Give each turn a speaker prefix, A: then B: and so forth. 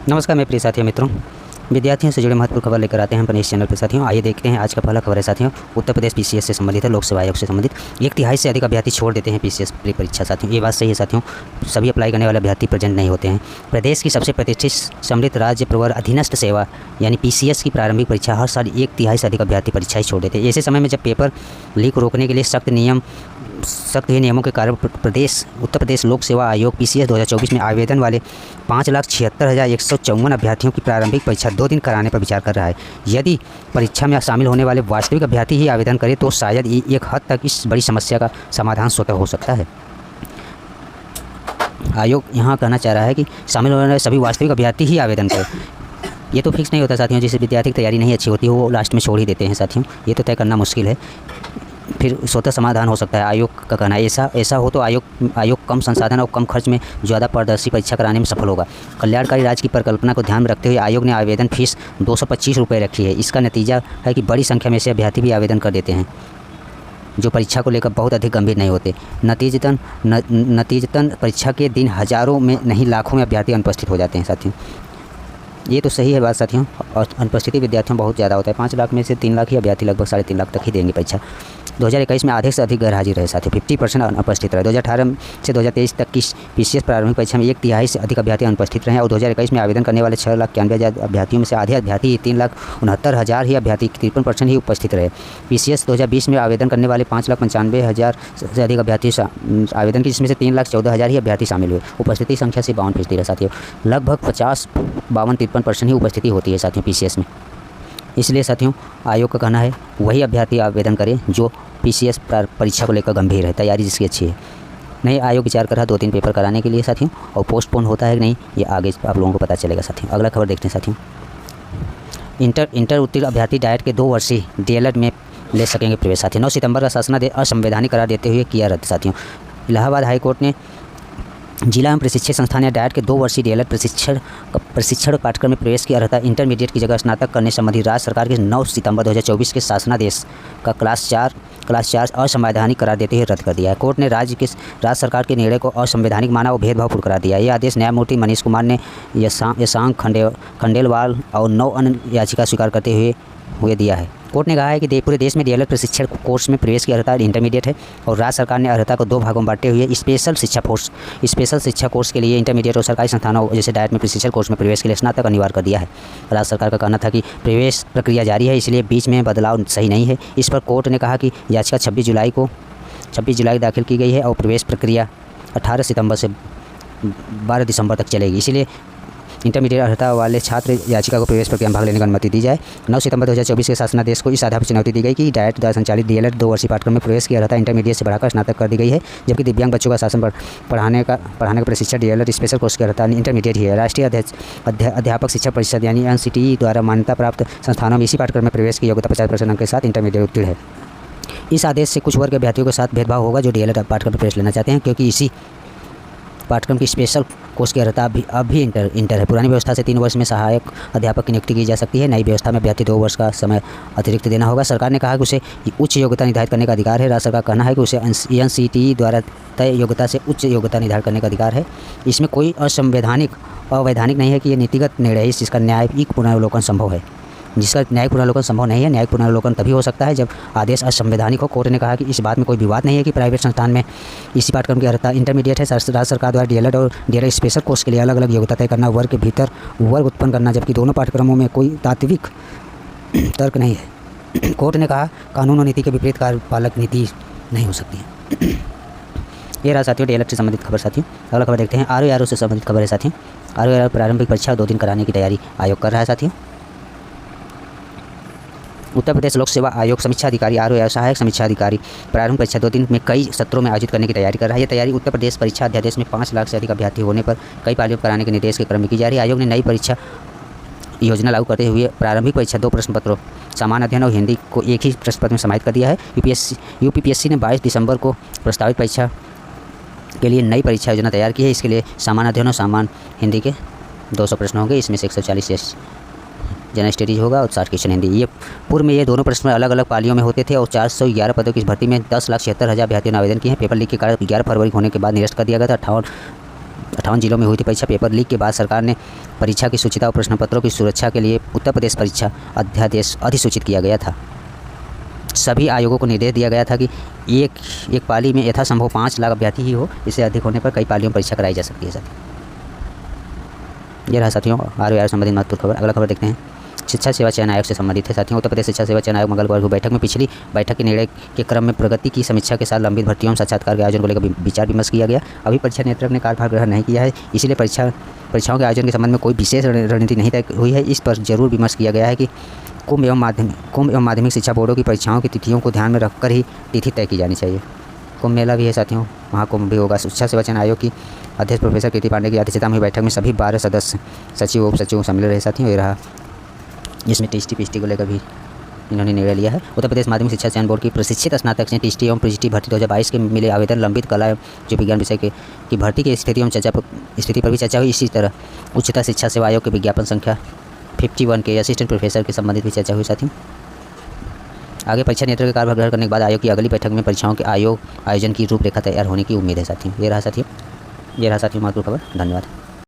A: नमस्कार मेरे प्रिय साथियों मित्रों, विद्यार्थियों से जुड़े महत्वपूर्ण खबर लेकर आते हैं अपने इस चैनल पर साथियों। आइए देखते हैं आज का पहला खबर है साथियों। उत्तर प्रदेश पीसीएस से संबंधित है, लोक सेवा आयोग से संबंधित। 1/3 से अधिक अभ्यर्थी छोड़ देते हैं पीसीएस परीक्षा साथियों। ये बात सही है साथियों, सभी अप्लाई करने वाले अभ्यर्थी प्रेजेंट नहीं होते हैं। प्रदेश की सबसे प्रतिष्ठित सम्मिलित राज्य प्रवर अधीनस्थ सेवा यानी पीसीएस की प्रारंभिक परीक्षा हर साल 1/3 से अधिक अभ्यर्थी परीक्षाएं छोड़ देते हैं। ऐसे समय में जब पेपर लीक रोकने के लिए सख्त नियमों के कारण उत्तर प्रदेश लोक सेवा आयोग पीसीएस 2024 में आवेदन वाले 5,76,154 अभ्यर्थियों की प्रारंभिक परीक्षा 2 दिन कराने पर विचार कर रहा है। यदि परीक्षा में शामिल होने वाले वास्तविक अभ्यर्थी ही आवेदन करें तो शायद एक हद तक इस बड़ी समस्या का समाधान स्वतः हो सकता है। आयोग यहाँ कहना चाह रहा है कि शामिल होने वाले सभी वास्तविक अभ्यर्थी ही आवेदन करें। ये तो फिक्स नहीं होता साथियों, जिस विद्यार्थी की तैयारी नहीं अच्छी होती वो लास्ट में छोड़ ही देते हैं साथियों। ये तो तय करना मुश्किल है, फिर स्वतः समाधान हो सकता है। आयोग का कहना है ऐसा हो तो आयोग कम संसाधन और कम खर्च में ज़्यादा पारदर्शी परीक्षा कराने में सफल होगा। कल्याणकारी राज्य की परिकल्पना को ध्यान में रखते हुए आयोग ने आवेदन फीस 225 रुपये रखी है। इसका नतीजा है कि बड़ी संख्या में से अभ्यर्थी भी आवेदन कर देते हैं जो परीक्षा को लेकर बहुत अधिक गंभीर नहीं होते। नतीजतन परीक्षा के दिन हज़ारों में नहीं लाखों में अभ्यर्थी अनुपस्थित हो जाते हैं साथियों। ये तो सही है बात साथियों, और अनुपस्थिति विद्यार्थियों बहुत ज़्यादा होता है। 5 लाख में से 3 लाख ही अभ्यर्थी लगभग 3.5 लाख तक ही देंगे परीक्षा। 2021 में आधे से अधिक गैरहाजिर रहे साथियों, 50% अनुपस्थित रहे। 2018 से 2023 तक की पीसीएस प्रारंभिक परीक्षा में 1/3 से अधिक अभ्यर्थी अनुपस्थित रहे और 2021 में आवेदन करने वाले 6,91,000 अभ्यर्थियों में से आधे अभ्यर्थी 3,69,000 ही अभ्यर्थी 53% ही उपस्थित रहे। पीसीएस 2020 में आवेदन करने वाले 5,95,000 से अधिक अभ्यर्थी आवेदन की, जिसमें से 3,14,000 ही अभ्यर्थी शामिल हुए। उपस्थिति संख्या से 52% रहे साथियों। लगभग 50-52-53% ही उपस्थिति होती है साथियों पीसीएस में। इसलिए साथियों आयोग का कहना है वही अभ्यर्थी आवेदन करें जो पीसीएस परीक्षा को लेकर गंभीर है, तैयारी जिसकी अच्छी है। नहीं, आयोग विचार कर रहा है 2-3 पेपर कराने के लिए साथियों, और पोस्टपोन होता है कि नहीं ये आगे आप लोगों को पता चलेगा साथियों। अगला खबर देखते हैं साथियों। इंटर उत्तीर्ण अभ्यर्थी डाइट के 2 वर्षीय डीएलएड में ले सकेंगे प्रवेश साथियों। 9 सितंबर का शासनादेश असंवैधानिक करार देते हुए किया रद्द साथियों। इलाहाबाद हाईकोर्ट ने जिला एवं प्रशिक्षण संस्थान या डाइट के 2 वर्षीय डीएलएड प्रशिक्षण पाठ्यक्रम में प्रवेश की अर्हता इंटरमीडिएट की जगह स्नातक करने संबंधी राज्य सरकार के 9 सितंबर 2024 के शासनादेश का क्लास 4 असंवैधानिक करार देते हुए रद्द कर दिया है। कोर्ट ने राज्य सरकार के निर्णय को असंवैधानिक माना और भेदभावपूर्ण करार दिया। यह आदेश न्यायमूर्ति मनीष कुमार ने यशांक खंडेलवाल और 9 अन्य याचिका स्वीकार करते हुए दिया है। कोर्ट ने कहा है कि पूरे देश में डीएलएड प्रशिक्षण कोर्स में प्रवेश की अर्हता इंटरमीडिएट है और राज्य सरकार ने अर्हता को 2 भागों में बांटे हुए स्पेशल शिक्षा कोर्स के लिए इंटरमीडिएट और सरकारी संस्थानों जैसे डाइट में प्रशिक्षण कोर्स में प्रवेश के लिए स्नातक अनिवार्य कर दिया है। राज्य सरकार का कहना था कि प्रवेश प्रक्रिया जारी है, इसलिए बीच में बदलाव सही नहीं है। इस पर कोर्ट ने कहा कि याचिका 26 जुलाई दाखिल की गई है और प्रवेश प्रक्रिया 18 सितंबर से 12 दिसंबर तक चलेगी, इसलिए इंटरमीडिएट अर्हता वाले छात्र याचिका को प्रवेश प्रक्रिया में भाग लेने की अनुमति दी जाए। 9 सितंबर 2024 के शासनादेश को इस आधार पर चुनौती दी गई कि डाइट द्वारा संचालित डीएलएड 2 वर्षीय पाठ्यक्रम में प्रवेश की अर्हता इंटरमीडिएट से बढ़ाकर स्नातक कर दी गई है, जबकि दिव्यांग बच्चों का शासन पढ़ाने का प्रशिक्षण डीएलएड स्पेशल कोर्स की अर्हता इंटरमीडिएट ही है। राष्ट्रीय अध्यापक शिक्षा परिषद यानी एनसीटीई द्वारा मान्यता प्राप्त संस्थानों में इसी पाठ्यक्रम में प्रवेश की योग्यता 50% अंक के साथ इंटरमीडिएट उत्तीर्ण है। इस आदेश से कुछ वर्ग के अभ्यर्थियों के साथ भेदभाव होगा जो डीएलएड पाठ्यक्रम में प्रवेश लेना चाहते हैं, क्योंकि इसी पाठ्यक्रम की स्पेशल कोर्स की अर्हता अब भी इंटर है। पुरानी व्यवस्था से 3 वर्ष में सहायक अध्यापक की नियुक्ति की जा सकती है। नई व्यवस्था में अभ्यर्थी 2 वर्ष का समय अतिरिक्त देना होगा। सरकार ने कहा कि उसे उच्च योग्यता निर्धारित करने का अधिकार है। राज्य सरकार का कहना है कि उसे एनसीटीई द्वारा तय योग्यता से उच्च योग्यता निर्धारित करने का अधिकार है। इसमें कोई अवैधानिक नहीं है कि यह नीतिगत निर्णय है, जिसका न्यायिक पुनर्वलोकन संभव है। जिसका न्यायिक पुनर्वलोकन संभव नहीं है। न्यायिक पुनर्वलोकन तभी हो सकता है जब आदेश असंवैधानिक हो। कोर्ट ने कहा कि इस बात में कोई विवाद नहीं है कि प्राइवेट संस्थान में इसी पाठ्यक्रम की अर्हता इंटरमीडिएट है। राज्य सरकार द्वारा डीएलएड और डीएलएड स्पेशल कोर्स के लिए अलग अलग योग्यता तय करना, वर्ग के भीतर वर्ग उत्पन्न करना, जबकि दोनों पाठ्यक्रमों में कोई तात्विक तर्क नहीं है। कोर्ट ने कहा कानून और नीति के विपरीत कार्यपालक नीति नहीं हो सकती है। ये रहा साथियों डीएलएड से संबंधित खबर साथियों। अगला खबर देखते हैं। आरओ से संबंधित खबर है साथियों। आरओ प्रारंभिक परीक्षा 2 दिन कराने की तैयारी आयोग कर रहा है साथियों। उत्तर प्रदेश लोक सेवा आयोग समीक्षा अधिकारी आरओ सहायक समीक्षा अधिकारी प्रारंभिक परीक्षा 2 दिन में कई सत्रों में आयोजित करने की तैयारी कर रहा है। यह तैयारी उत्तर प्रदेश परीक्षा अध्यादेश में 5 लाख से अधिक अभ्यर्थी होने पर कई पालियों कराने के निर्देश के क्रम में की जा रही है। आयोग ने नई परीक्षा योजना लागू करते हुए प्रारंभिक परीक्षा 2 प्रश्न पत्रों सामान्य अध्ययन और हिंदी को एक ही प्रश्न पत्र में समाहित कर दिया है। यूपीपीएससी ने 22 दिसंबर को प्रस्तावित परीक्षा के लिए नई परीक्षा योजना तैयार की है। इसके लिए सामान्य अध्ययन और सामान्य हिंदी के 200 प्रश्न होंगे। इसमें से 140 जनरल स्टडीज होगा और 60 क्वेश्चन हिंदी। ये पूर्व में ये दोनों प्रश्न अलग अलग पालियों में होते थे और 411 पदों की भर्ती में 10,76,000 अभ्यर्थियों ने आवेदन किए हैं। पेपर लीक के कारण 11 फरवरी होने के बाद निरस्त कर दिया गया था। 58 जिलों में हुई थी परीक्षा। पेपर लीक के बाद सरकार ने परीक्षा की शुचिता और प्रश्न पत्रों की सुरक्षा के लिए उत्तर प्रदेश परीक्षा अध्यादेश अधिसूचित किया गया था। सभी आयोगों को निर्देश दिया गया था कि एक पाली में यथासंभव 5 लाख अभ्यर्थी ही हो। इससे अधिक होने पर कई पालियों में परीक्षा कराई जा सकती है साथियों। ये रहा साथियों ROR संबंधित महत्वपूर्ण खबर। अगला खबर देखते हैं, शिक्षा सेवा चयन आयोग से संबंधित है साथियों। उत्तर प्रदेश शिक्षा सेवा चयन आयोग मंगलवार को बैठक में पिछली बैठक के निर्णय के क्रम में प्रगति की समीक्षा के साथ लंबित भर्तियों में साक्षात्कार के आयोजन को लेकर विचार विमर्श किया गया। अभी परीक्षा नियंत्रक ने कार्यभार ग्रहण नहीं किया है, इसीलिए परीक्षाओं के आयोजन के संबंध में कोई विशेष रणनीति नहीं तय हुई है। इस पर जरूर विमर्श किया गया है कि कुंभ एवं माध्यमिक शिक्षा बोर्डों की परीक्षाओं की तिथियों को ध्यान में रखकर ही तिथि तय की जानी चाहिए। कुंभ मेला भी है साथियों, महाकुंभ भी होगा। शिक्षा सेवा चयन आयोग की अध्यक्ष प्रोफेसर कीर्ति पांडे की अध्यक्षता में बैठक में सभी 12 सदस्य सचिव उप सचिव शामिल रहे साथियों। ये रहा, जिसमें टीएसटी पीएचटी को लेकर भी इन्होंने निर्णय लिया है। उत्तर प्रदेश माध्यमिक शिक्षा चयन बोर्ड की प्रशिक्षित स्नातक से टीएसटी एवं पीएचटी भर्ती 2022 के मिले आवेदन लंबित कला जो विज्ञान विषय की भर्ती की स्थिति पर भी चर्चा हुई। इसी तरह उच्चतर शिक्षा सेवा आयोग के विज्ञापन संख्या 51 के असिस्टेंट प्रोफेसर के संबंधित भी चर्चा हुई साथियों। आगे परीक्षा नियंत्रक का कार्यभार ग्रहण करने के बाद आयोग की अगली बैठक में परीक्षाओं के आयोजन की रूपरेखा तैयार होने की उम्मीद है साथियों। ये रहा साथियों महत्वपूर्ण खबर। धन्यवाद।